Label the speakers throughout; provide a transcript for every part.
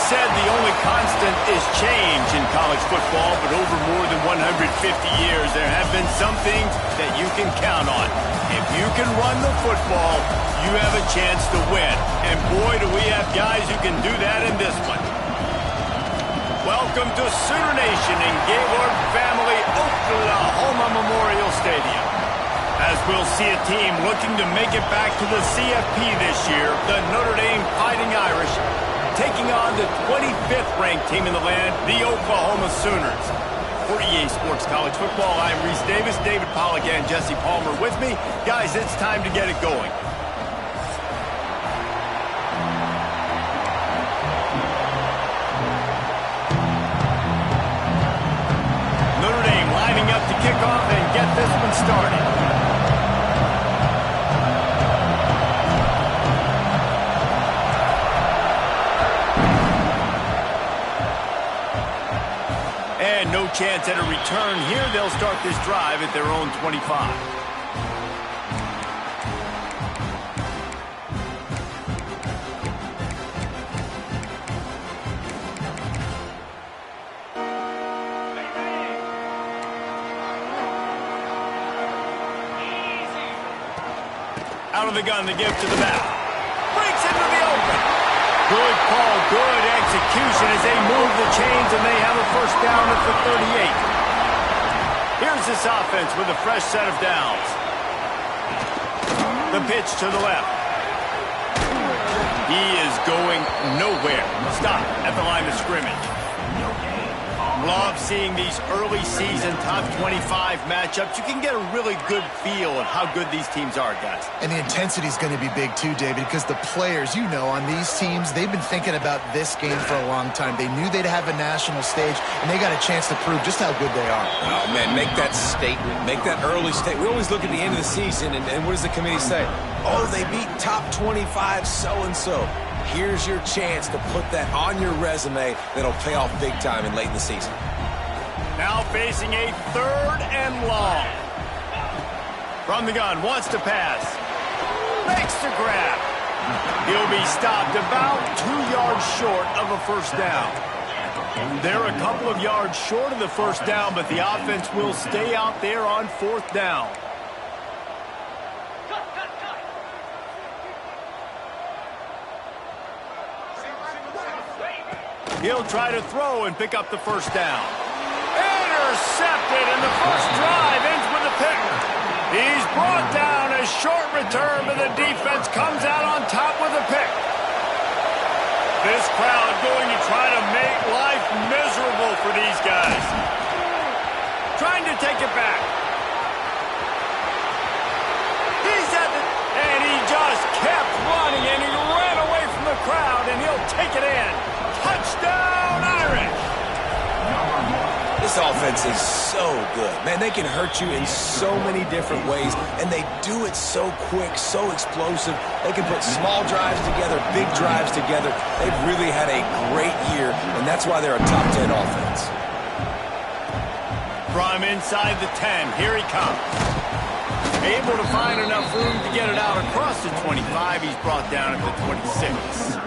Speaker 1: said the only constant is change in college football, but over more than 150 years, there have been some things that you can count on. If you can run the football, you have a chance to win. And boy, do we have guys who can do that in this one. Welcome to Sooner Nation in Gaylord Family Oklahoma Memorial Stadium. As we'll see a team looking to make it back to the CFP this year, the Notre Dame Fighting Irish, taking on the 25th ranked team in the land, the Oklahoma Sooners. For EA Sports College Football, I'm Reese Davis, David Pollack, and Jesse Palmer with me. Guys, it's time to get it going. Notre Dame lining up to kick off and get this one started. And no chance at a return here. They'll start this drive at their own 25. Out of the gun, the give to the back. Breaks into the open. Good call, good execution as they move the chains, and they have a first down at the 38. Here's this offense with a fresh set of downs. The pitch to the left. He is going nowhere. Stop at the line of scrimmage. Love seeing these early season top 25 matchups. You can get a really good feel of how good these teams are, guys.
Speaker 2: And the intensity is going to be big too, David, because the players, you know, on these teams, they've been thinking about this game for a long time. They knew they'd have a national stage, and they got a chance to prove just how good they are.
Speaker 3: Oh, man, make that statement. Make that early statement. We always look at the end of the season, and what does the committee say? Oh, they beat top 25 so-and-so. Here's your chance to put that on your resume that'll pay off big time and late in the season.
Speaker 1: Now facing a third and long. From the gun, wants to pass. Makes the grab. He'll be stopped about 2 yards short of a first down. They're a couple of yards short of the first down, but the offense will stay out there on fourth down. He'll try to throw and pick up the first down. Intercepted, and the first drive ends with a pick. He's brought down, a short return, but the defense comes out on top with a pick. This crowd going to try to make life miserable for these guys. Trying to take it back. He's at the... And he just kept running, and he ran away from the crowd, and he'll take it in. Touchdown, Irish!
Speaker 3: This offense is so good. Man, they can hurt you in so many different ways, and they do it so quick, so explosive. They can put small drives together, big drives together. They've really had a great year, and that's why they're a top 10 offense.
Speaker 1: From inside the 10, here he comes. Able to find enough room to get it out across the 25. He's brought down at the 26.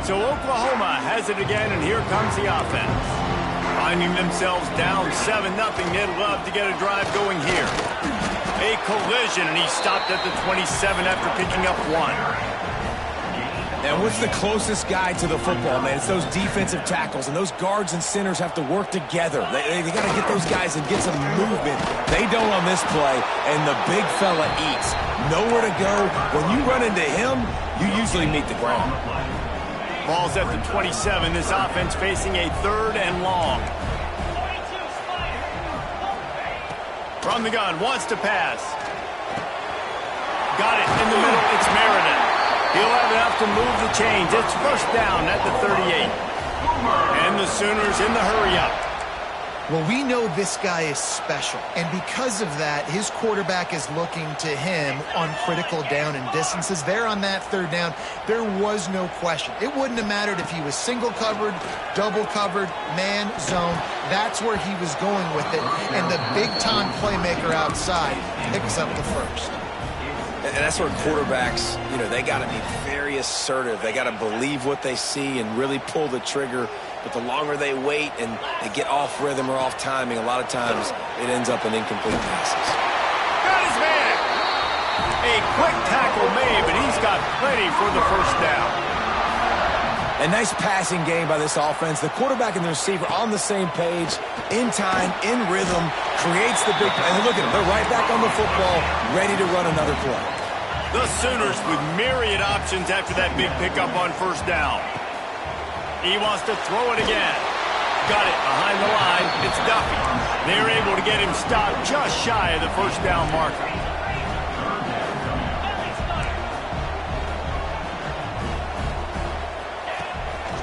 Speaker 1: So Oklahoma has it again, and here comes the offense. Finding themselves down 7-0, they'd love to get a drive going here. A collision, and he stopped at the 27 after picking up 1.
Speaker 3: And what's the closest guy to the football, man? It's those defensive tackles, and those guards and centers have to work together. They got to get those guys and get some movement. They don't on this play, and the big fella eats. Nowhere to go. When you run into him, you usually meet the ground.
Speaker 1: Ball's at the 27. This offense facing a third and long. From the gun, wants to pass. Got it in the middle. It's Meredith. He'll have enough to move the chains. It's first down at the 38. And the Sooners in the hurry up.
Speaker 2: Well, we know this guy is special, and because of that, his quarterback is looking to him on critical down and distances. There on that third down, there was no question. It wouldn't have mattered if he was single covered, double covered, man, zone. That's where he was going with it, and the big-time playmaker outside picks up the first.
Speaker 3: And that's where quarterbacks, they got to be very assertive. They got to believe what they see and really pull the trigger. But the longer they wait and they get off rhythm or off timing, a lot of times it ends up in incomplete passes.
Speaker 1: Got his man. A quick tackle made, but he's got plenty for the first down.
Speaker 3: A nice passing game by this offense. The quarterback and the receiver on the same page, in time, in rhythm, creates the big play. And look at them. They're right back on the football, ready to run another play.
Speaker 1: The Sooners with myriad options after that big pickup on first down. He wants to throw it again. Got it behind the line. It's Duffy. They're able to get him stopped just shy of the first down marker.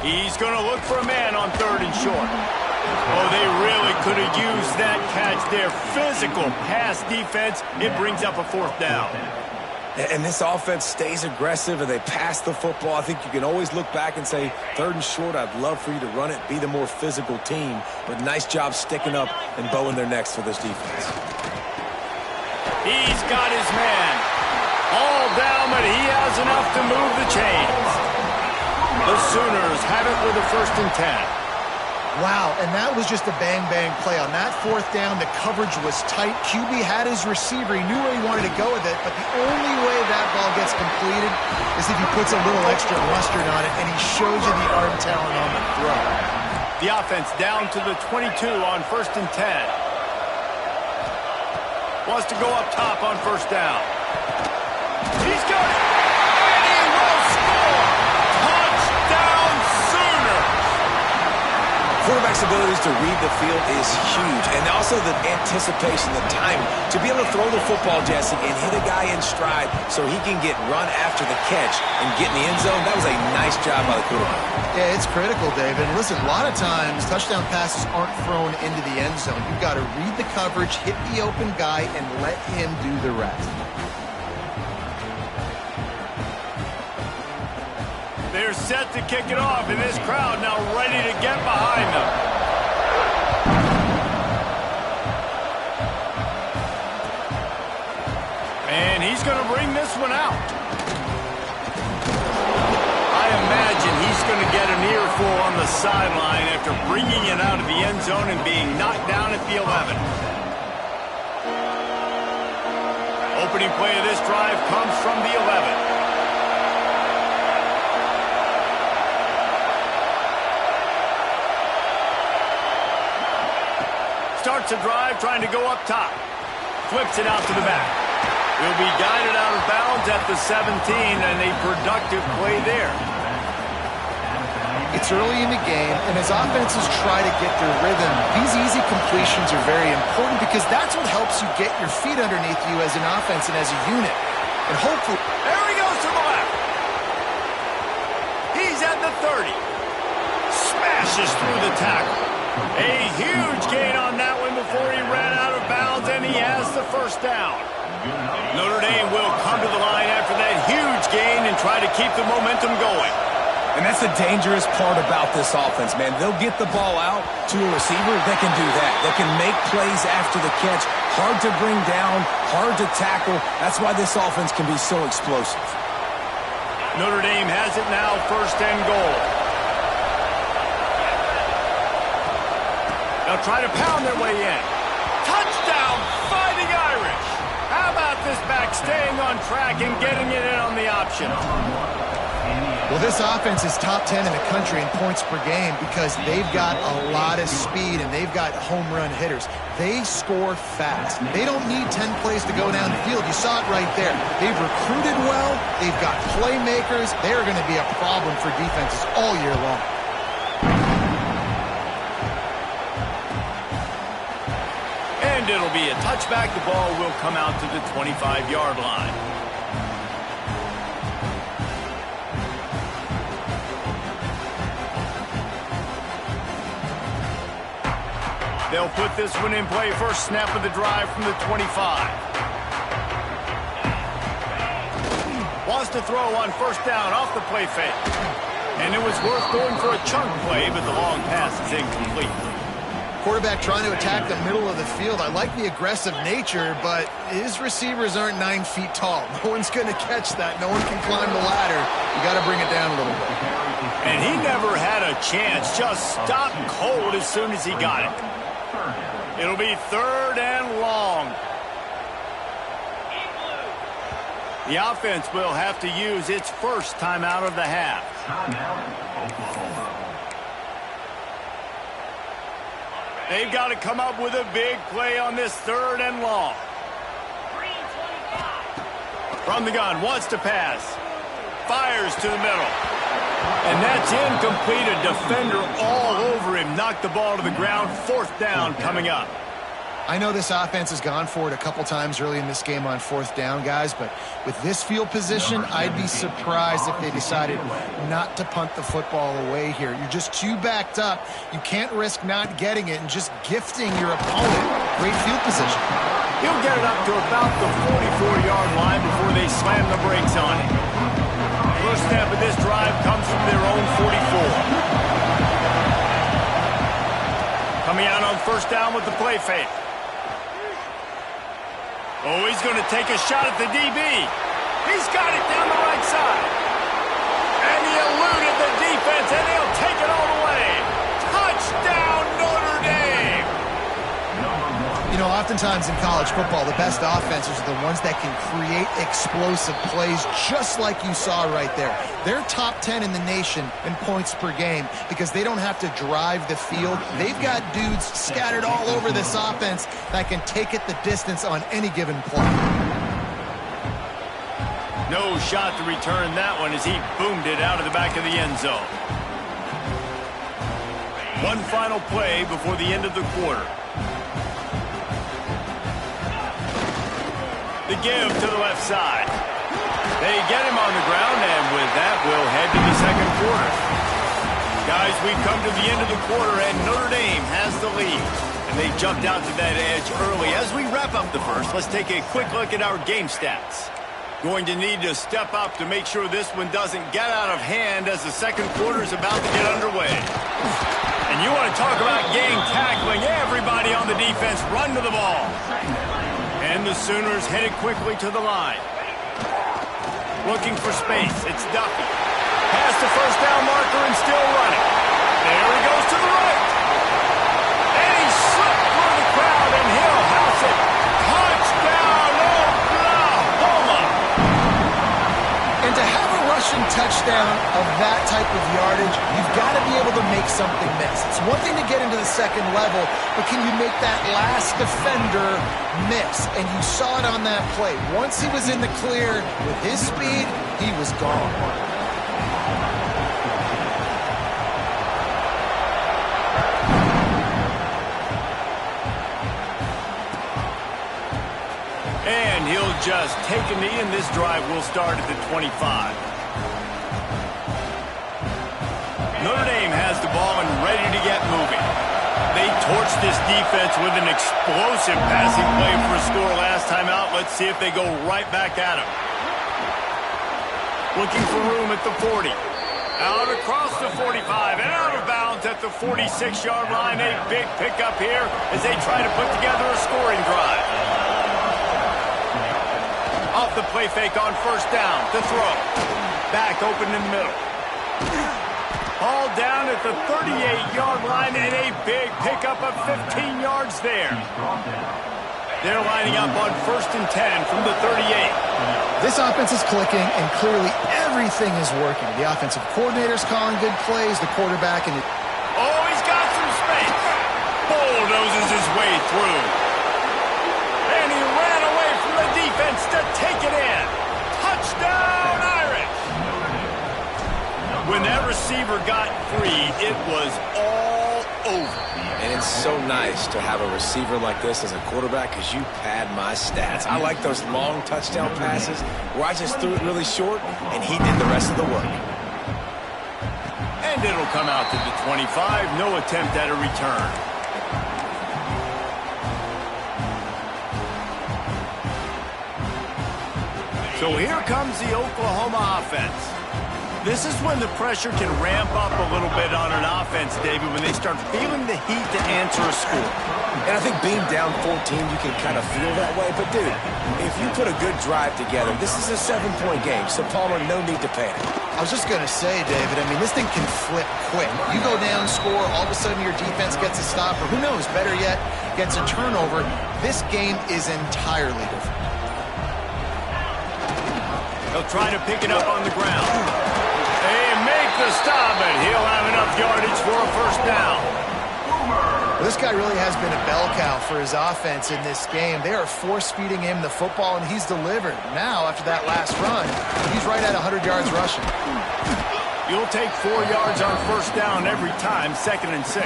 Speaker 1: He's going to look for a man on third and short. Oh, they really could have used that catch there. Physical pass defense. It brings up a fourth down.
Speaker 3: And this offense stays aggressive and they pass the football. I think you can always look back and say, third and short, I'd love for you to run it, be the more physical team. But nice job sticking up and bowing their necks for this defense.
Speaker 1: He's got his man. All down, but he has enough to move the chains. The Sooners have it with a 1st and 10.
Speaker 2: Wow, and that was just a bang-bang play. On that fourth down, the coverage was tight. QB had his receiver. He knew where he wanted to go with it, but the only way that ball gets completed is if he puts a little extra mustard on it, and he shows you the arm talent on the throw.
Speaker 1: The offense down to the 22 on 1st and 10. Wants to go up top on first down. He's got it! And he will score! Touchdown Sooners!
Speaker 3: Quarterback's abilities to read the field is huge, and also the anticipation, the time to be able to throw the football, Jesse, and hit a guy in stride so he can get run after the catch and get in the end zone. That was a nice job by the quarterback.
Speaker 2: Yeah, it's critical, David. Listen, a lot of times touchdown passes aren't thrown into the end zone. You've got to read the coverage, hit the open guy, and let him do the rest.
Speaker 1: They're set to kick it off, and this crowd now ready to get behind them. And he's going to bring this one out. I imagine he's going to get an earful on the sideline after bringing it out of the end zone and being knocked down at the 11. Opening play of this drive comes from the 11. Starts a drive trying to go up top. Flips it out to the back. He'll be guided out of bounds at the 17, and a productive play there.
Speaker 2: It's early in the game, and as offenses try to get their rhythm, these easy completions are very important because that's what helps you get your feet underneath you as an offense and as a unit. And hopefully...
Speaker 1: There he goes to the left. He's at the 30. Smashes through the tackle. A huge gain on that one before he ran out of bounds, and he has the first down. Notre Dame will come to the line after that huge gain and try to keep the momentum going.
Speaker 3: And that's the dangerous part about this offense, man. They'll get the ball out to a receiver. They can do that. They can make plays after the catch. Hard to bring down, hard to tackle. That's why this offense can be so explosive.
Speaker 1: Notre Dame has it now, 1st and goal. They'll try to pound their way in. Touchdown, Fighting Irish. How about this back staying on track and getting it in on the option?
Speaker 2: Well, this offense is top 10 in the country in points per game because they've got a lot of speed and they've got home run hitters. They score fast. They don't need 10 plays to go down the field. You saw it right there. They've recruited well. They've got playmakers. They're going to be a problem for defenses all year long.
Speaker 1: And it'll be a touchback. The ball will come out to the 25-yard line. They'll put this one in play. First snap of the drive from the 25. Wants to throw on first down off the play fake. And it was worth going for a chunk play, but the long pass is incomplete.
Speaker 2: Quarterback trying to attack the middle of the field. I like the aggressive nature, but his receivers aren't 9 feet tall. No one's going to catch that. No one can climb the ladder. You got to bring it down a little bit.
Speaker 1: And he never had a chance. Just stopped cold as soon as he got it. It'll be 3rd and long. The offense will have to use its first timeout of the half. They've got to come up with a big play on this 3rd and long. From the gun, wants to pass. Fires to the middle. And that's incomplete. A defender all over him. Knocked the ball to the ground. 4th down coming up.
Speaker 2: I know this offense has gone for it a couple times early in this game on 4th down, guys, but with this field position, I'd be surprised if they decided not to punt the football away here. You're just too backed up. You can't risk not getting it and just gifting your opponent great field position.
Speaker 1: He'll get it up to about the 44-yard line before they slam the brakes on it. First snap of this drive comes from their own 44. Coming out on first down with the play fake. Oh, he's going to take a shot at the DB. He's got it down the right side. And he eluded the defense, and he'll take it all the way. Touchdown, Notre Dame!
Speaker 2: You know, oftentimes in college football, the best offenses are the ones that can create explosive plays just like you saw right there. They're top 10 in the nation in points per game because they don't have to drive the field. They've got dudes scattered all over this offense that can take it the distance on any given play.
Speaker 1: No shot to return that one as he boomed it out of the back of the end zone. One final play before the end of the quarter. The give to the left side. They get him on the ground, and with that, we'll head to the second quarter. Guys, we've come to the end of the quarter, and Notre Dame has the lead. And they jumped out to that edge early. As we wrap up the first, let's take a quick look at our game stats. Going to need to step up to make sure this one doesn't get out of hand as the second quarter is about to get underway. And you want to talk about game tackling. Everybody on the defense run to the ball. And the Sooners headed quickly to the line. Looking for space. It's Duffy. Past the first down marker and still running. There he goes to the right. And he slipped through the crowd and he'll house it. Touchdown, Oklahoma!
Speaker 2: And to have a rushing touchdown of that type of yardage, you've got to be able to make something miss. It's one thing to get into the second level, but can you make that last defender miss? And you saw it on that play. Once he was in the clear with his speed, he was gone.
Speaker 1: And he'll just take a knee, and this drive will start at the 25. Notre Dame has the ball and ready to get moving. They torched this defense with an explosive passing play for a score last time out. Let's see if they go right back at him. Looking for room at the 40. Out across the 45 and out of bounds at the 46-yard line. A big pickup here as they try to put together a scoring drive. Off the play fake on first down to throw. Back open in the middle. All down at the 38-yard line and a big pickup of 15 yards there. They're lining up on 1st and 10 from the 38.
Speaker 2: This offense is clicking, and clearly everything is working. The offensive coordinator's calling good plays, the quarterback, and
Speaker 1: oh, he's got some space. Bulldozes his way through. And he ran away from the defense to take it in. Touchdown, Irish. When that receiver got free, it was all over.
Speaker 3: And it's so nice to have a receiver like this as a quarterback because you pad my stats. I like those long touchdown passes where I just threw it really short and he did the rest of the work.
Speaker 1: And it'll come out to the 25. No attempt at a return. So here comes the Oklahoma offense. This is when the pressure can ramp up a little bit on an offense, David, when they start feeling the heat to answer a score.
Speaker 3: And I think being down 14, you can kind of feel that way. But, dude, if you put a good drive together, this is a 7-point game. So, Palmer, no need to panic.
Speaker 2: I was just going to say, David, I mean, this thing can flip quick. You go down, score, all of a sudden your defense gets a stop, or who knows, better yet, gets a turnover. This game is entirely different.
Speaker 1: They'll try to pick it up on the ground. They make the stop, and he'll have enough yardage for a first down.
Speaker 2: Well, this guy really has been a bell cow for his offense in this game. They are force-feeding him the football, and he's delivered. Now, after that last run, he's right at 100 yards rushing.
Speaker 1: You'll take 4 yards on first down every time, 2nd and 6.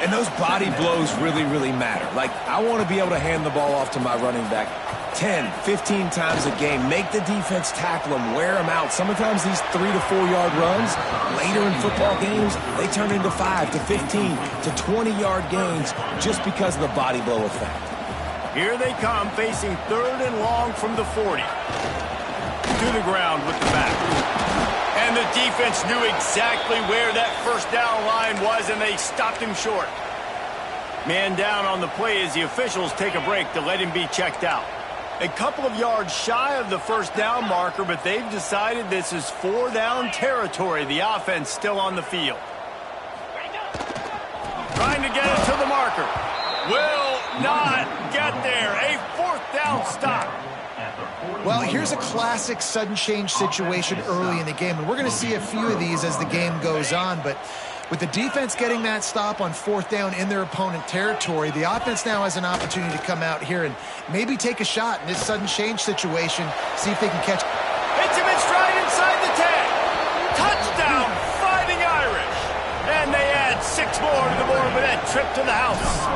Speaker 3: And those body blows really, really matter. Like, I want to be able to hand the ball off to my running back 10, 15 times a game. Make the defense tackle them, wear them out. Sometimes these 3 to 4 yard runs, later in football games, they turn into 5 to 15 to 20 yard gains just because of the body blow effect.
Speaker 1: Here they come, facing 3rd and long from the 40. To the ground with the back. And the defense knew exactly where that first down line was, and they stopped him short. Man down on the play as the officials take a break to let him be checked out. A couple of yards shy of the first down marker, but they've decided this is 4-down territory. The offense still on the field. Trying to get it to the marker. Will not get there. A 4th down stop.
Speaker 2: Well, here's a classic sudden change situation early in the game, and we're going to see a few of these as the game goes on, but with the defense getting that stop on 4th down in their opponent territory, the offense now has an opportunity to come out here and maybe take a shot in this sudden change situation, see if they can catch.
Speaker 1: Hits him in stride inside the 10. Touchdown, Fighting Irish. And they add 6 more to the board with that trip to the house.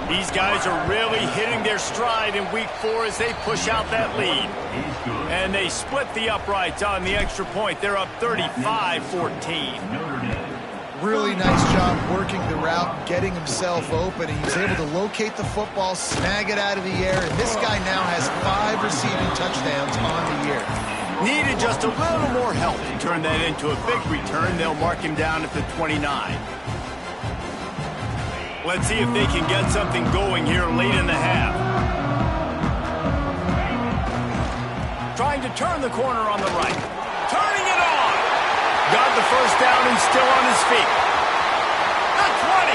Speaker 1: These guys are really hitting their stride in week 4 as they push out that lead. And they split the uprights on the extra point. They're up 35-14.
Speaker 2: Really nice job working the route, getting himself open. He was able to locate the football, snag it out of the air, and this guy now has 5 receiving touchdowns on the year.
Speaker 1: Needed just a little more help to turn that into a big return. They'll mark him down at the 29. Let's see if they can get something going here late in the half. Trying to turn the corner on the right. Turning it on! Got the first down and still on his feet. The 20.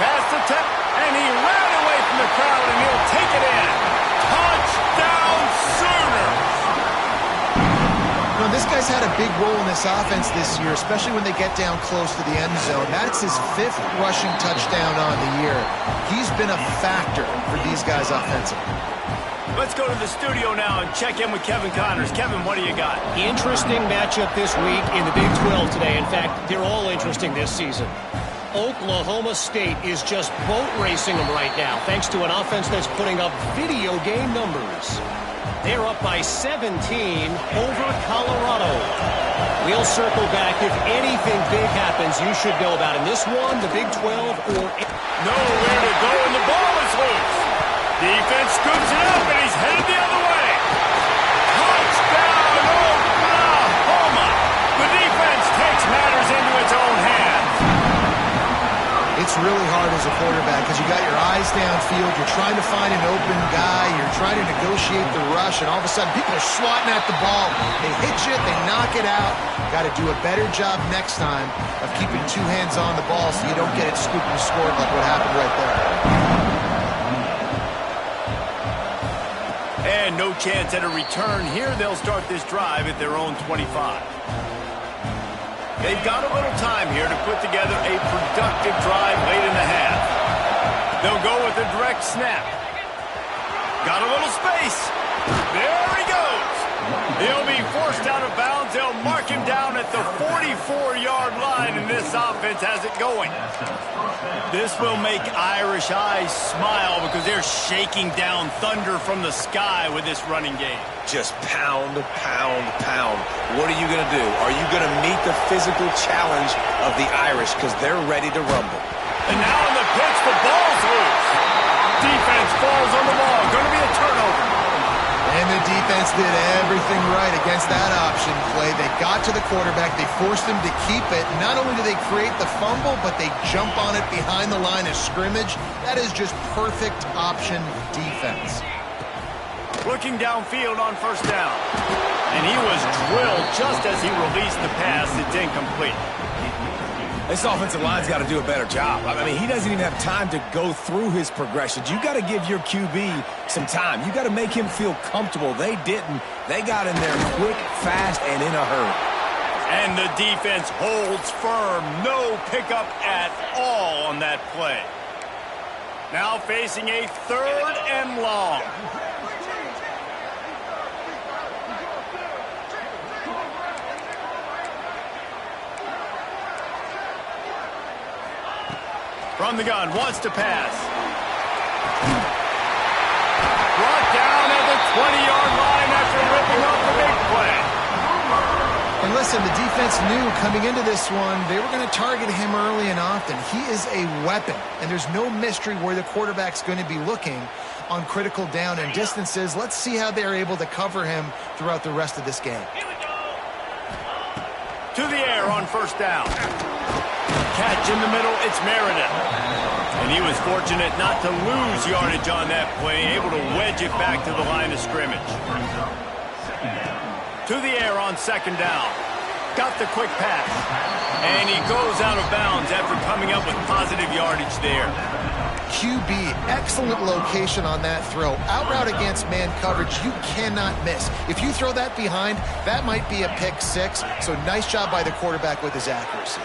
Speaker 1: Past the 10. And he ran away from the crowd and he'll take it in. Touchdown Sooners!
Speaker 2: You know, this guy's had a big role in this offense this year, especially when they get down close to the end zone. That's his 5th rushing touchdown on the year. He's been a factor for these guys offensively.
Speaker 1: Let's go to the studio now and check in with Kevin Connors. Kevin, what do you got?
Speaker 4: Interesting matchup this week in the Big 12 today. In fact, they're all interesting this season. Oklahoma State is just boat racing them right now, thanks to an offense that's putting up video game numbers. They're up by 17 over Colorado. We'll circle back. If anything big happens, you should know about it. In this one, the Big 12 or...
Speaker 1: Nowhere to go, and the ball is loose. Defense scoops it up, and he's headed the other way. Touchdown, Oklahoma! The defense takes matters into its own hands.
Speaker 2: It's really hard as a quarterback because you got your eyes downfield, you're trying to find an open guy, you're trying to negotiate the rush, and all of a sudden people are swatting at the ball. They hit you, they knock it out. Got to do a better job next time of keeping 2 hands on the ball so you don't get it scooped and scored like what happened right there.
Speaker 1: And no chance at a return here. They'll start this drive at their own 25. They've got a little time here to put together a productive drive late in the half. They'll go with a direct snap. Got a little space. There he goes. He'll be forced out of bounds. They'll mark him down at the 44-yard line, and this offense has it going. This will make Irish eyes smile because they're shaking down thunder from the sky with this running game.
Speaker 3: Just pound, pound, pound. What are you going to do? Are you going to meet the physical challenge of the Irish because they're ready to rumble?
Speaker 1: And now in the pitch, the ball's loose. Defense falls on the ball. Going to be a turnover.
Speaker 2: And the defense did everything right against that option play. They got to the quarterback. They forced him to keep it. Not only do they create the fumble, but they jump on it behind the line of scrimmage. That is just perfect option defense.
Speaker 1: Looking downfield on first down. And he was drilled just as he released the pass. It's incomplete.
Speaker 3: This offensive line's got to do a better job. I mean, he doesn't even have time to go through his progressions. You got to give your QB some time. You got to make him feel comfortable. They didn't. They got in there quick, fast, and in a hurry.
Speaker 1: And the defense holds firm. No pickup at all on that play. Now facing a 3rd and long. From the gun, wants to pass. Brought down at the 20-yard line after ripping up the big play.
Speaker 2: And listen, the defense knew coming into this one, they were going to target him early and often. He is a weapon, and there's no mystery where the quarterback's going to be looking on critical down and distances. Let's see how they're able to cover him throughout the rest of this game.
Speaker 1: To the air on first down. Catch in the middle, it's Meredith. And he was fortunate not to lose yardage on that play, able to wedge it back to the line of scrimmage. To the air on second down. Got the quick pass. And he goes out of bounds after coming up with positive yardage there.
Speaker 2: QB, excellent location on that throw. Out route against man coverage, you cannot miss. If you throw that behind, that might be a pick six. So nice job by the quarterback with his accuracy.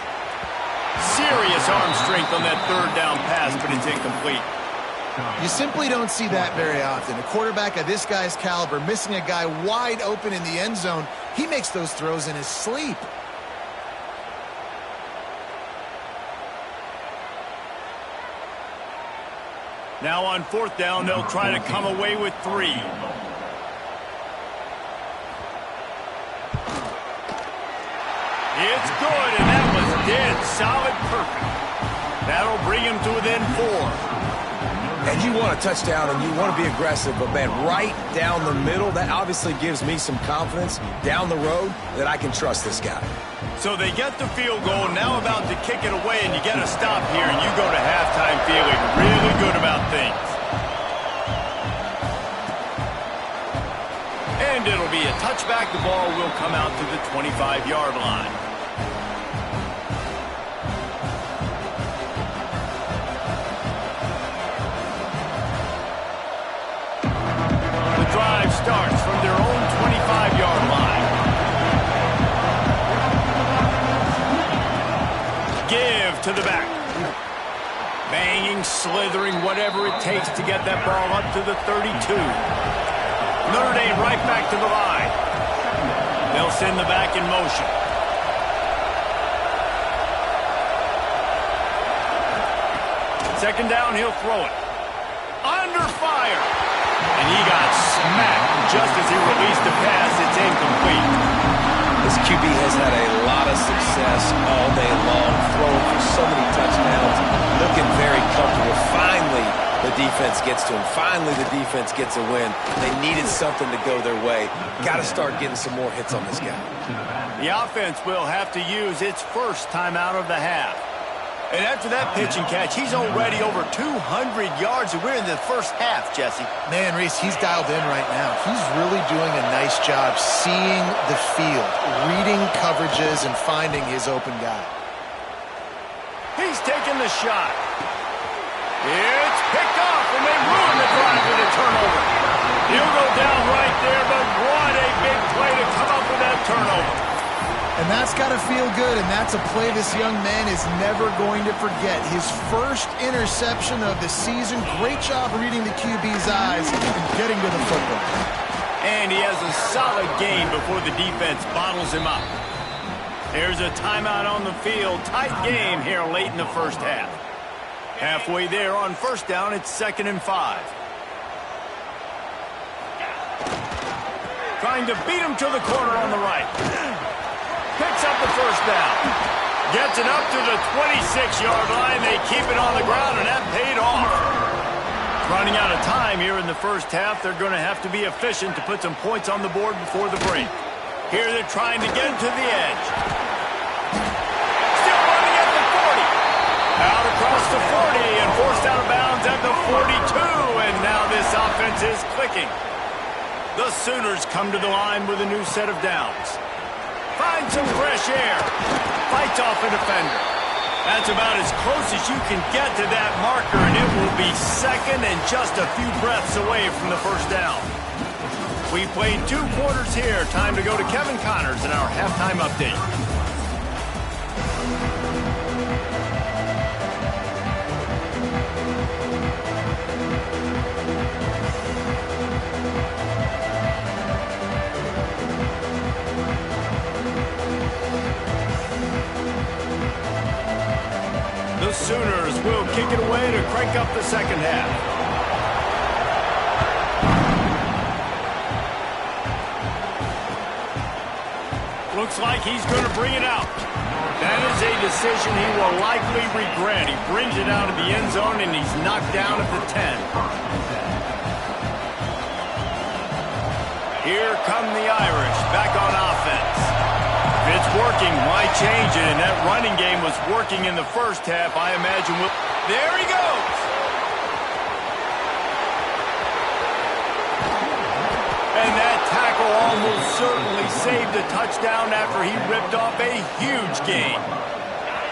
Speaker 1: Serious arm strength on that 3rd down pass, but it's incomplete.
Speaker 2: You simply don't see that very often. A quarterback of this guy's caliber missing a guy wide open in the end zone. He makes those throws in his sleep.
Speaker 1: Now on 4th down, they'll try to come away with 3. It's good, and that was dead solid perfect. That'll bring him to within 4.
Speaker 3: And you want a touchdown, and you want to be aggressive, but, man, right down the middle, that obviously gives me some confidence down the road that I can trust this guy.
Speaker 1: So they get the field goal, now about to kick it away, and you get a stop here, and you go to halftime feeling really good about things. And it'll be a touchback. The ball will come out to the 25-yard line. The drive starts from their own 25-yard line. Give to the back. Banging, slithering, whatever it takes to get that ball up to the 32. Notre Dame right back to the line. They'll send the back in motion. Second down, he'll throw it. Under fire. And he got smacked just as he released the pass. It's incomplete.
Speaker 3: This QB has had a lot of success all day long, throwing for so many touchdowns, looking very comfortable. Finally, the defense gets to him. Finally, the defense gets a win. They needed something to go their way. Got to start getting some more hits on this guy.
Speaker 1: The offense will have to use its first timeout of the half. And after that pitch and catch, he's already over 200 yards, and we're in the first half, Jesse.
Speaker 2: Man, Reese, he's dialed in right now. He's really doing a nice job seeing the field, reading coverages, and finding his open guy.
Speaker 1: He's taking the shot. It's picked off, and they ruin the drive with a turnover. He'll go down right there, but what a big play to come up with that turnover.
Speaker 2: And that's got to feel good, and that's a play this young man is never going to forget. His first interception of the season. Great job reading the QB's eyes and getting to the football.
Speaker 1: And he has a solid game before the defense bottles him up. There's a timeout on the field. Tight game here late in the first half. Halfway there on first down, it's 2nd and 5. Trying to beat him to the corner on the right. Picks up the first down. Gets it up to the 26-yard line. They keep it on the ground, and that paid off. Running out of time here in the first half. They're going to have to be efficient to put some points on the board before the break. Here they're trying to get to the edge. Still running at the 40. Out across the 40 and forced out of bounds at the 42. And now this offense is clicking. The Sooners come to the line with a new set of downs. Finds some fresh air. Fights off a defender. That's about as close as you can get to that marker, and it will be second and just a few breaths away from the first down. We played 2 quarters here. Time to go to Kevin Connors in our halftime update. The Sooners will kick it away to crank up the second half. Looks like he's going to bring it out. That is a decision he will likely regret. He brings it out of the end zone, and he's knocked down at the 10. Here come the Irish, back on offense. If it's working, why change it? And that running game was working in the first half. I imagine there he goes. And that tackle almost certainly saved the touchdown after he ripped off a huge gain.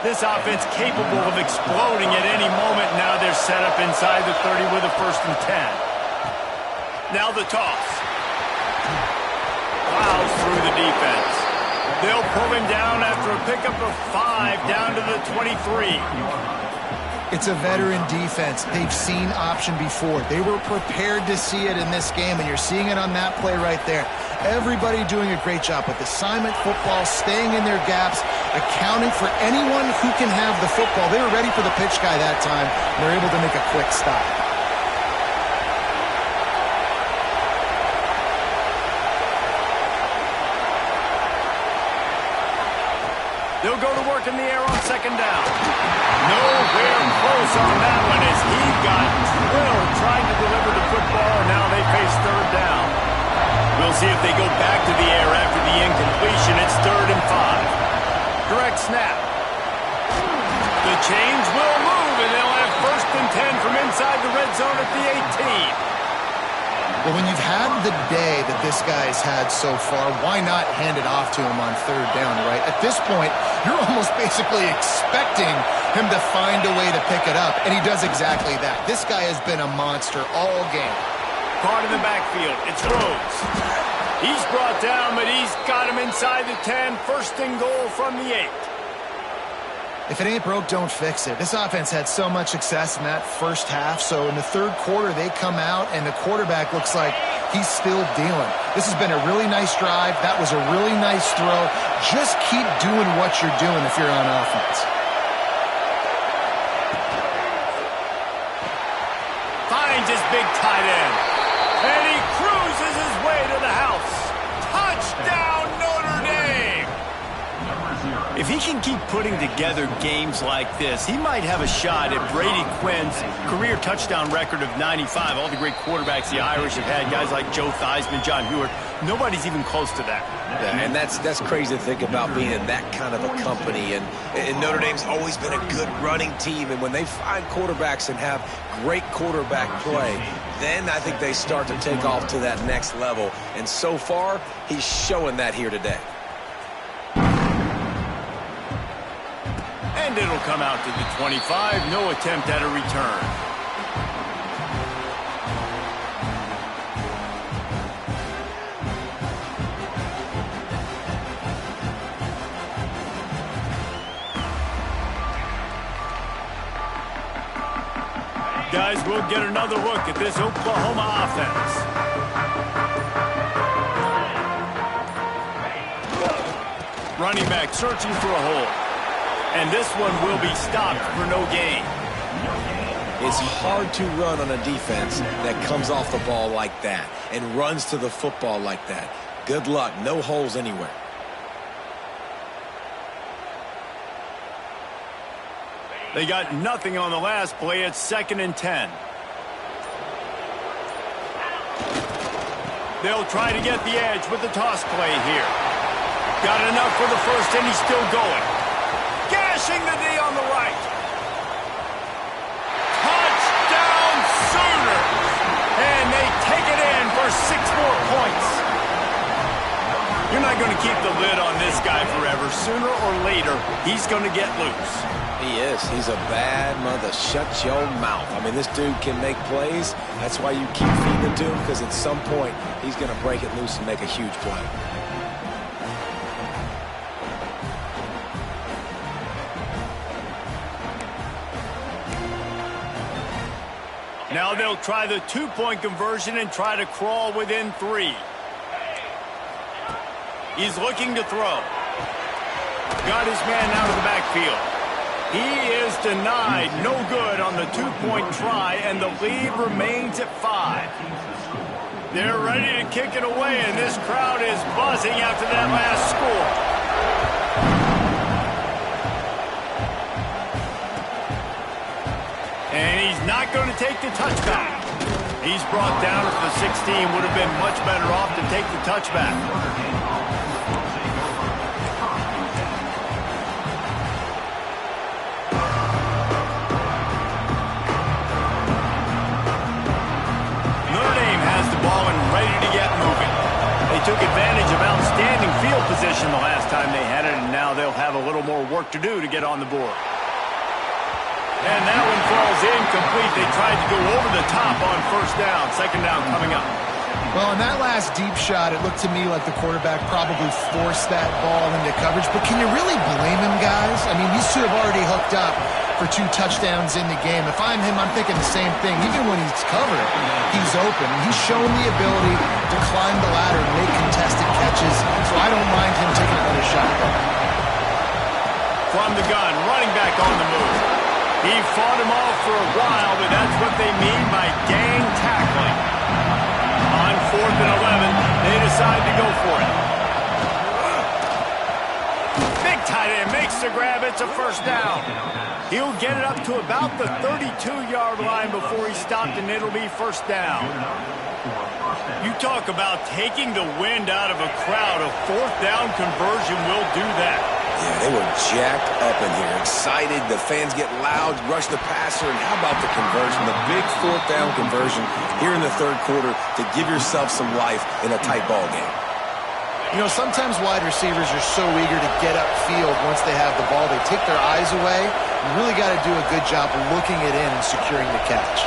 Speaker 1: This offense capable of exploding at any moment. Now they're set up inside the 30 with a 1st and 10. Now the toss. Plows through the defense. They'll pull him down after a pickup of 5 down to the 23.
Speaker 2: It's a veteran defense. They've seen option before. They were prepared to see it in this game, and you're seeing it on that play right there. Everybody doing a great job with assignment football, staying in their gaps, accounting for anyone who can have the football. They were ready for the pitch guy that time, and they're able to make a quick stop.
Speaker 1: They'll go to work in the air on second down. Nowhere close on that one as he got drilled trying to deliver the football, and now they face third down. We'll see if they go back to the air after the incompletion. It's 3rd and 5. Direct snap. The chains will move, and they'll have 1st and 10 from inside the red zone at the 18.
Speaker 2: Well, when you've had the day that this guy's had so far, why not hand it off to him on 3rd down, right? At this point, you're almost basically expecting him to find a way to pick it up, and he does exactly that. This guy has been a monster all game.
Speaker 1: Caught in the backfield. It's Rhodes. He's brought down, but he's got him inside the 10. 1st and goal from the 8.
Speaker 2: If it ain't broke, don't fix it. This offense had so much success in that first half, so in the 3rd quarter, they come out, and the quarterback looks like he's still dealing. This has been a really nice drive. That was a really nice throw. Just keep doing what you're doing if you're on offense.
Speaker 1: Finds his big tight end, and he cruises his way to the house. Touchdown, Notre Dame! If he can keep putting together games like this, he might have a shot at Brady Quinn's career touchdown record of 95. All the great quarterbacks the Irish have had, guys like Joe Theismann, John Hewitt, nobody's even close to that.
Speaker 3: Yeah, and that's crazy to think about being in that kind of a company. And Notre Dame's always been a good running team. And when they find quarterbacks and have great quarterback play, then I think they start to take off to that next level. And so far, he's showing that here today.
Speaker 1: And it'll come out to the 25. No attempt at a return. Guys, we'll get another look at this Oklahoma offense. Running back searching for a hole. And this one will be stopped for no gain.
Speaker 3: It's hard to run on a defense that comes off the ball like that and runs to the football like that. Good luck. No holes anywhere.
Speaker 1: They got nothing on the last play. It's 2nd and 10. They'll try to get the edge with the toss play here. Got enough for the first, and he's still going. Gashing the D on the right. Touchdown Sooners! And they take it in for 6 more points. You're not going to keep the lid on this guy forever. Sooner or later, he's going to get loose.
Speaker 3: He is. He's a bad mother. Shut your mouth. I mean, this dude can make plays. That's why you keep feeding it to him, because at some point, he's going to break it loose and make a huge play.
Speaker 1: Now they'll try the 2-point conversion and try to crawl within 3. He's looking to throw. Got his man out of the backfield. He is denied. No good on the 2-point try, and the lead remains at 5. They're ready to kick it away, and this crowd is buzzing after that last score. And he's not going to take the touchback. He's brought down at the 16. Would have been much better off to take the touchback. Took advantage of outstanding field position the last time they had it, and now they'll have a little more work to do to get on the board. And that one falls incomplete. They tried to go over the top on first down. Second down coming up.
Speaker 2: Well, in that last deep shot, it looked to me like the quarterback probably forced that ball into coverage. But can you really blame him, guys? I mean, these two have already hooked up for 2 touchdowns in the game. If I'm him, I'm thinking the same thing. Even when he's covered, he's open. He's shown the ability to climb the ladder and make contested catches, so I don't mind him taking another shot.
Speaker 1: From the gun, running back on the move. He fought him off for a while, but that's what they mean by gang tackling. On 4th and 11, they decide to go for it. Big tight end makes the grab. It's a first down. He'll get it up to about the 32-yard line before he's stopped, and it'll be first down. You talk about taking the wind out of a crowd. A 4th down conversion will do that.
Speaker 3: Yeah, they were jacked up in here, excited. The fans get loud, rush the passer, and how about the conversion, the big 4th down conversion here in the 3rd quarter to give yourself some life in a tight ball game.
Speaker 2: You know, sometimes wide receivers are so eager to get upfield once they have the ball. They take their eyes away. You really got to do a good job looking it in and securing the catch.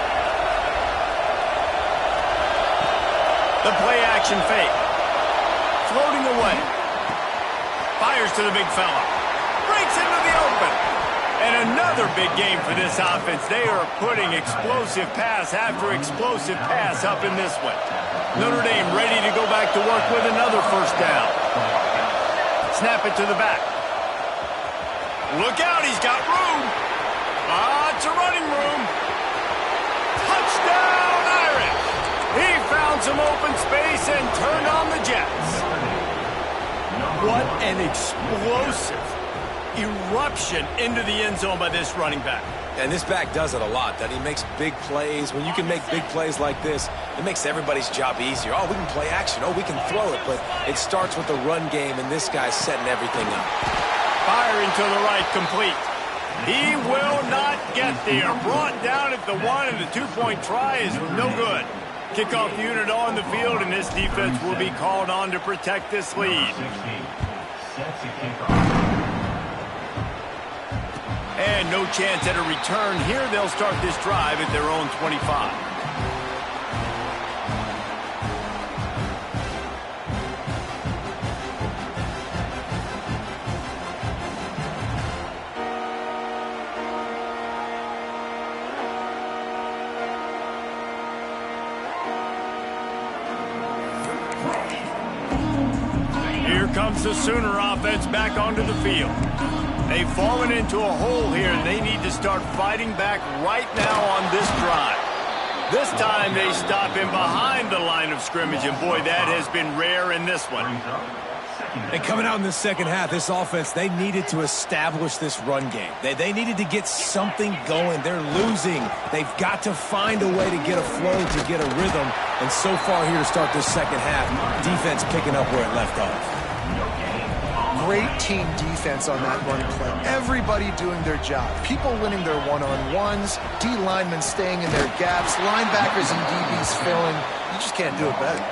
Speaker 1: The play action fake. Floating away. Fires to the big fella. Breaks into the open. And another big game for this offense. They are putting explosive pass after explosive pass up in this one. Notre Dame ready to go back to work with another first down. Snap it to the back. Look out, he's got room. Lots of running room. Touchdown, Irish. He found some open space and turned on the Jets. What an explosive eruption into the end zone by this running back.
Speaker 3: And this back does it a lot, that he makes big plays. When you can make big plays like this, it makes everybody's job easier. Oh, we can play action. Oh, we can throw it. But it starts with the run game, and this guy's setting everything up.
Speaker 1: Firing to the right, complete. He will not get there. Brought down at the 1, and the 2-point try is no good. Kickoff unit on the field, and this defense will be called on to protect this lead. And no chance at a return here. They'll start this drive at their own 25. Here comes the Sooner offense back onto the field. They've fallen into a hole here, and they need to start fighting back right now on this drive. This time they stop him behind the line of scrimmage, and boy, that has been rare in this one.
Speaker 3: And coming out in the second half, this offense, they needed to establish this run game. They needed to get something going. They're losing. They've got to find a way to get a flow, to get a rhythm. And so far here to start this second half, defense picking up where it left off.
Speaker 2: Great team defense on that run play. Everybody doing their job. People winning their one-on-ones, D linemen staying in their gaps, linebackers and DBs filling. You just can't do it better.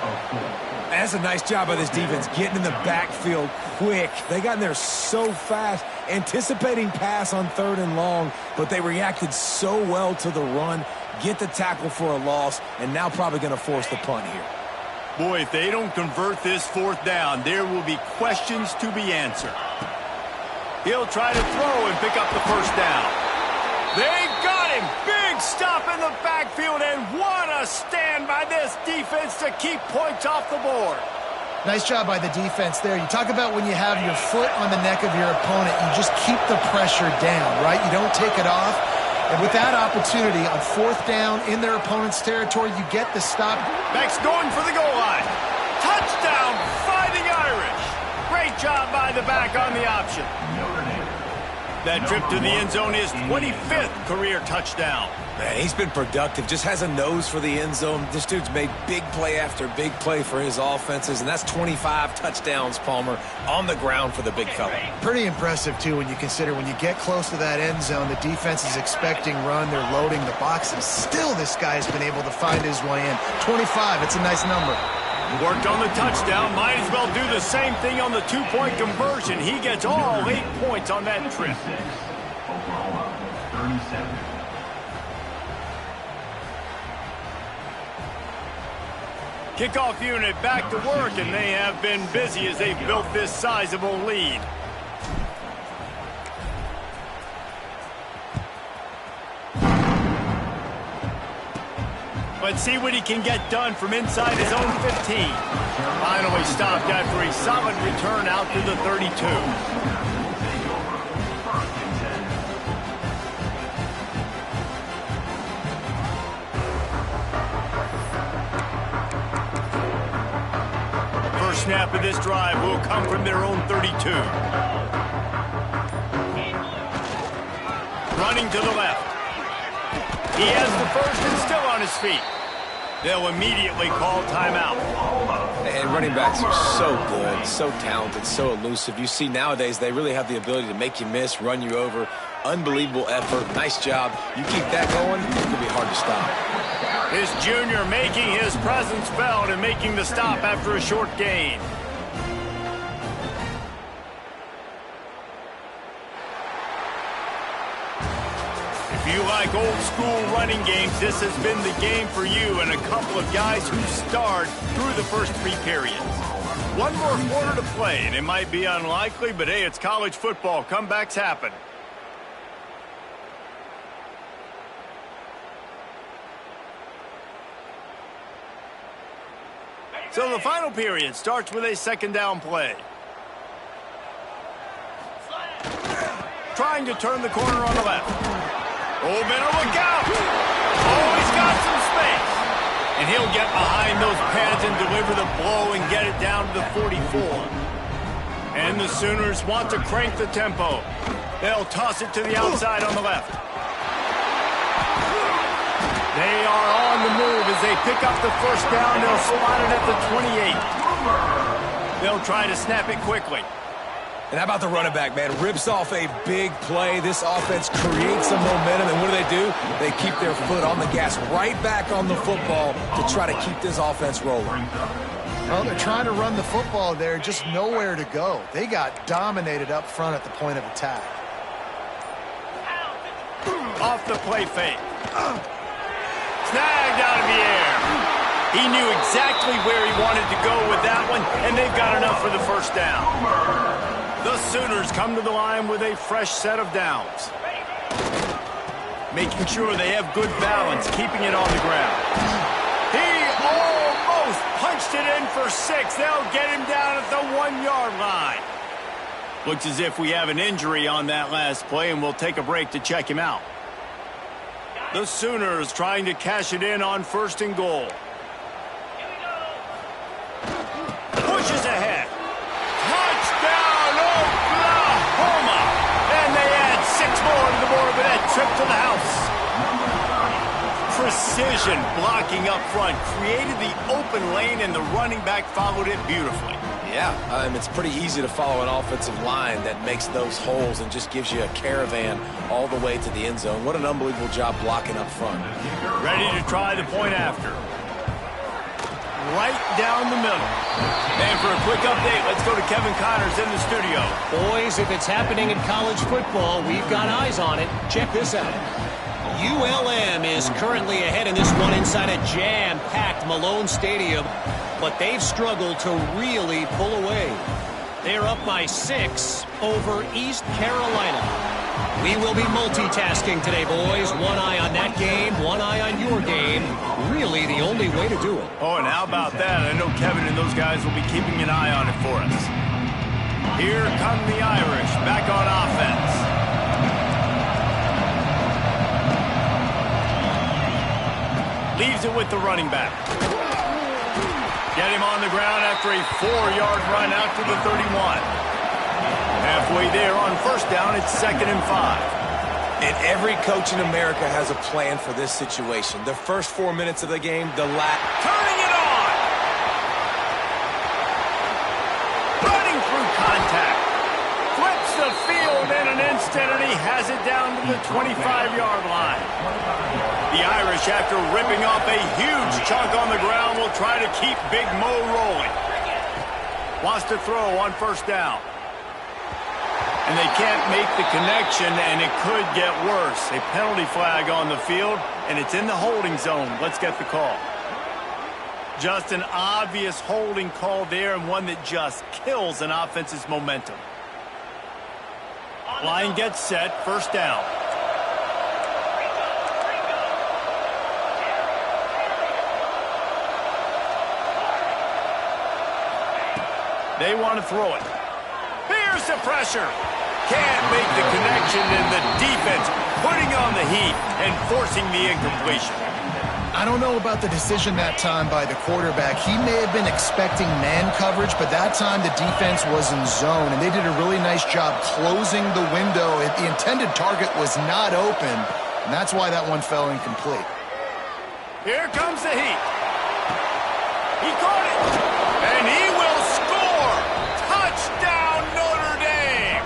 Speaker 3: That's a nice job by this defense, getting in the backfield quick. They got in there so fast, anticipating pass on 3rd and long, but they reacted so well to the run, get the tackle for a loss, and now probably going to force the punt here.
Speaker 1: Boy, if they don't convert this 4th down, there will be questions to be answered. He'll try to throw and pick up the 1st down. They got him! Big stop in the backfield, and what a stand by this defense to keep points off the board.
Speaker 2: Nice job by the defense there. You talk about when you have your foot on the neck of your opponent, you just keep the pressure down, right? You don't take it off. And with that opportunity on 4th down in their opponent's territory, you get the stop.
Speaker 1: Beck's going for the goal line. Touchdown, Fighting Irish. Great job by the back on the option. That trip to the end zone is 25th career touchdown.
Speaker 3: Man, he's been productive, just has a nose for the end zone. This dude's made big play after big play for his offenses, and that's 25 touchdowns, Palmer, on the ground for the big fella. Pretty
Speaker 2: impressive, too, when you consider when you get close to that end zone, the defense is expecting run, they're loading the boxes. Still, this guy's been able to find his way in. 25, it's a nice number.
Speaker 1: Worked on the touchdown, might as well do the same thing on the 2-point conversion. He gets all 8 points on that trip.
Speaker 5: Oklahoma, 37.
Speaker 1: Kickoff unit back to work, and they have been busy as they've built this sizable lead. Let's see what he can get done from inside his own 15. Finally stopped after a solid return out to the 32. First snap of this drive will come from their own 32. Running to the left. He has the first and still on his feet. They'll immediately call timeout.
Speaker 3: And running backs are so good, so talented, so elusive. You see nowadays they really have the ability to make you miss, run you over. Unbelievable effort. Nice job. You keep that going, it's going to be hard to stop.
Speaker 1: This junior making his presence felt and making the stop after a short gain. If you like old school running games, this has been the game for you and a couple of guys who starred through the first 3 periods. One more quarter to play, and it might be unlikely, but hey, it's college football. Comebacks happen. So the final period starts with a 2nd down play. Trying to turn the corner on the left. Oh, better look out. Oh, he's got some space. And he'll get behind those pads and deliver the blow and get it down to the 44. And the Sooners want to crank the tempo. They'll toss it to the outside on the left. They are on the move as they pick up the 1st down. They'll spot it at the 28. They'll try to snap it quickly.
Speaker 3: And how about the running back, man? Rips off a big play. This offense creates some momentum, and what do? They keep their foot on the gas, right back on the football to try to keep this offense rolling.
Speaker 2: Well, they're trying to run the football there, just nowhere to go. They got dominated up front at the point of attack.
Speaker 1: Off the play fake. Snagged out of the air. He knew exactly where he wanted to go with that one, and they've got enough for the 1st down. The Sooners come to the line with a fresh set of downs. Making sure they have good balance, keeping it on the ground. He almost punched it in for 6. They'll get him down at the 1-yard line. Looks as if we have an injury on that last play, and we'll take a break to check him out. The Sooners trying to cash it in on 1st and goal. Pushes ahead. precision blocking up front, created the open lane, and the running back followed it beautifully.
Speaker 3: Yeah, it's pretty easy to follow an offensive line that makes those holes and just gives you a caravan all the way to the end zone. What an unbelievable job blocking up front.
Speaker 1: Ready to try the point after. Right down the middle. And for a quick update, let's go to Kevin Connors in the studio.
Speaker 4: Boys, if it's happening in college football, we've got eyes on it. Check this out. ULM is currently ahead in this one inside a jam-packed Malone Stadium, but they've struggled to really pull away. They're up by 6 over East Carolina. We will be multitasking today, boys. One eye on that game, one eye on your game. Really the only way to do it.
Speaker 1: Oh, and how about that? I know Kevin and those guys will be keeping an eye on it for us. Here come the Irish, back on offense. Leaves it with the running back. Get him on the ground after a 4-yard run out to the 31. Halfway there on first down, it's 2nd and 5.
Speaker 3: And every coach in America has a plan for this situation. The first 4 minutes of the game, turning
Speaker 1: it on! Running through contact. Flips the field in an instant, and he has it down to the 25-yard line. The Irish, after ripping off a huge chunk on the ground, will try to keep Big Mo rolling. Wants to throw on first down. And they can't make the connection, and it could get worse. A penalty flag on the field, and it's in the holding zone. Let's get the call. Just an obvious holding call there, and one that just kills an offense's momentum. Line gets set, first down. They want to throw it. Here's the pressure. Can't make the connection, and the defense putting on the heat and forcing the incompletion.
Speaker 2: I don't know about the decision that time by the quarterback. He may have been expecting man coverage, but that time the defense was in zone, and they did a really nice job closing the window. The intended target was not open, and that's why that one fell incomplete.
Speaker 1: Here comes the heat. He caught it, and he will score. Touchdown, Notre Dame.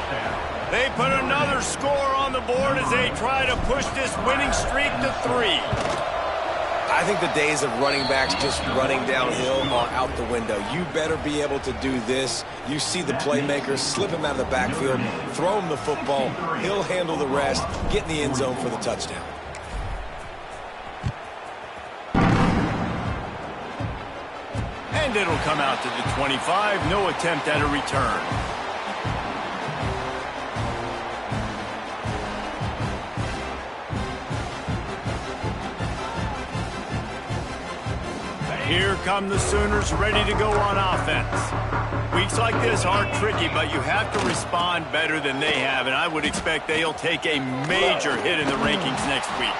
Speaker 1: They put another score on the board as they try to push this winning streak to 3.
Speaker 3: I think the days of running backs just running downhill are out the window. You better be able to do this. You see the playmakers, slip him out of the backfield, throw him the football. He'll handle the rest, get in the end zone for the touchdown.
Speaker 1: And it'll come out to the 25. No attempt at a return. Here come the Sooners, ready to go on offense. Weeks like this aren't tricky, but you have to respond better than they have, and I would expect they'll take a major hit in the rankings next week.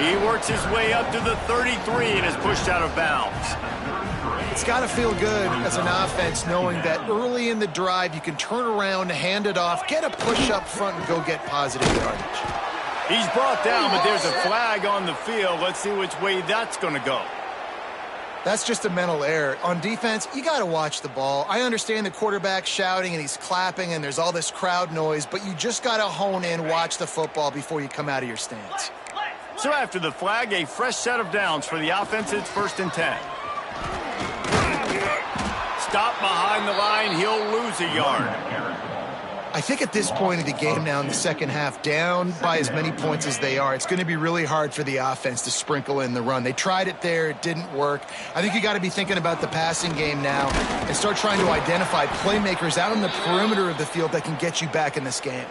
Speaker 1: He works his way up to the 33 and is pushed out of bounds.
Speaker 2: It's got to feel good as an offense knowing that early in the drive you can turn around, hand it off, get a push up front, and go get positive yardage.
Speaker 1: He's brought down, but there's a flag on the field. Let's see which way that's going to go.
Speaker 2: That's just a mental error. On defense, you got to watch the ball. I understand the quarterback's shouting and he's clapping and there's all this crowd noise, but you just got to hone in, watch the football before you come out of your stance.
Speaker 1: So after the flag, a fresh set of downs for the offense. It's 1st and 10. Stop behind the line. He'll lose a yard.
Speaker 2: I think at this point of the game now in the second half, down by as many points as they are, it's going to be really hard for the offense to sprinkle in the run. They tried it there. It didn't work. I think you got to be thinking about the passing game now and start trying to identify playmakers out on the perimeter of the field that can get you back in this game.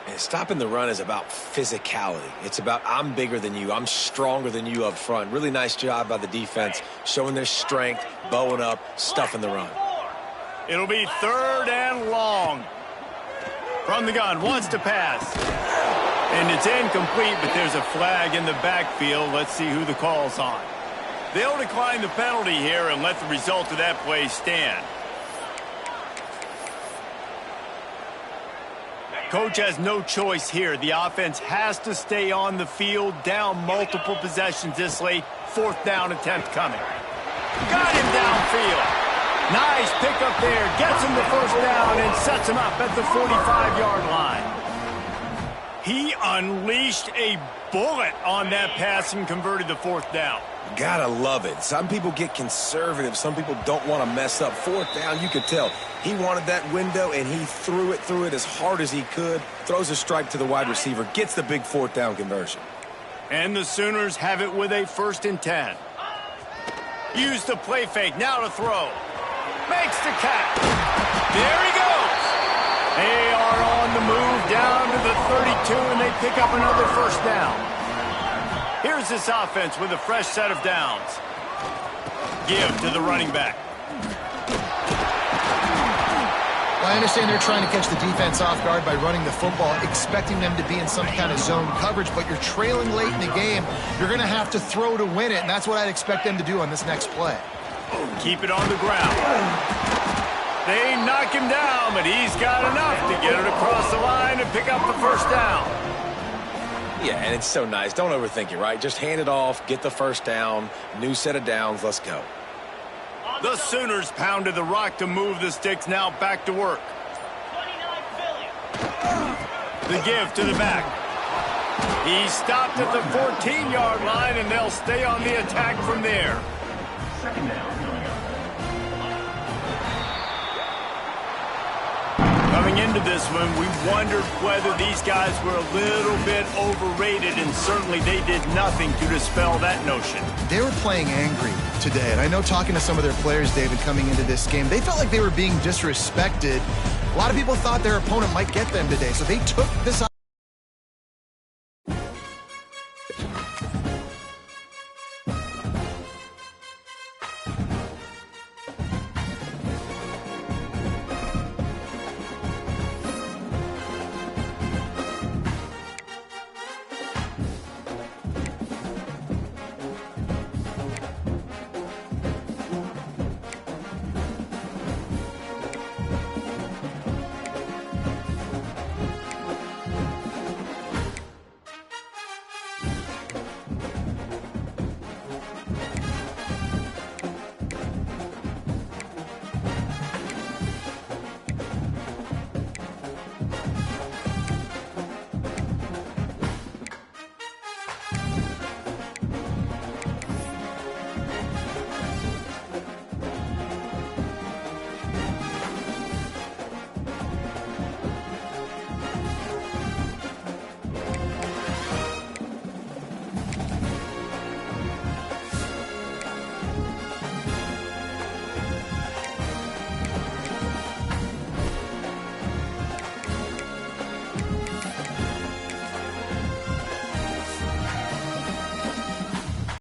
Speaker 3: And stopping the run is about physicality. It's about I'm bigger than you. I'm stronger than you up front. Really nice job by the defense, showing their strength, bowing up, stuffing the run.
Speaker 1: It'll be 3rd and long. From the gun, wants to pass. And it's incomplete, but there's a flag in the backfield. Let's see who the call's on. They'll decline the penalty here and let the result of that play stand. Coach has no choice here. The offense has to stay on the field, down multiple possessions this late. 4th down attempt coming. Got him downfield. Nice pickup there. Gets him the 1st down and sets him up at the 45-yard line. He unleashed a bullet on that pass and converted the 4th down.
Speaker 3: Gotta love it. Some people get conservative. Some people don't want to mess up. 4th down, you could tell. He wanted that window, and he threw it as hard as he could. Throws a strike to the wide receiver. Gets the big 4th down conversion.
Speaker 1: And the Sooners have it with a 1st and 10. Use the play fake. Now to throw. Makes the catch. There he goes. They are on the move down to the 32, and they pick up another 1st down. Here's this offense with a fresh set of downs. Give to the running back.
Speaker 2: Well, I understand they're trying to catch the defense off guard by running the football, expecting them to be in some kind of zone coverage, but you're trailing late in the game. You're going to have to throw to win it, and that's what I'd expect them to do on this next play.
Speaker 1: Keep it on the ground. They knock him down, but he's got enough to get it across the line and pick up the 1st down.
Speaker 3: Yeah, and it's so nice. Don't overthink it, right? Just hand it off, get the 1st down, new set of downs, let's go.
Speaker 1: The Sooners pounded the rock to move the sticks, now back to work. The give to the back. He stopped at the 14-yard line, and they'll stay on the attack from there.
Speaker 5: 2nd down.
Speaker 1: Coming into this one, we wondered whether these guys were a little bit overrated, and certainly they did nothing to dispel that notion.
Speaker 2: They were playing angry today, and I know talking to some of their players, David, coming into this game, they felt like they were being disrespected. A lot of people thought their opponent might get them today, so they took this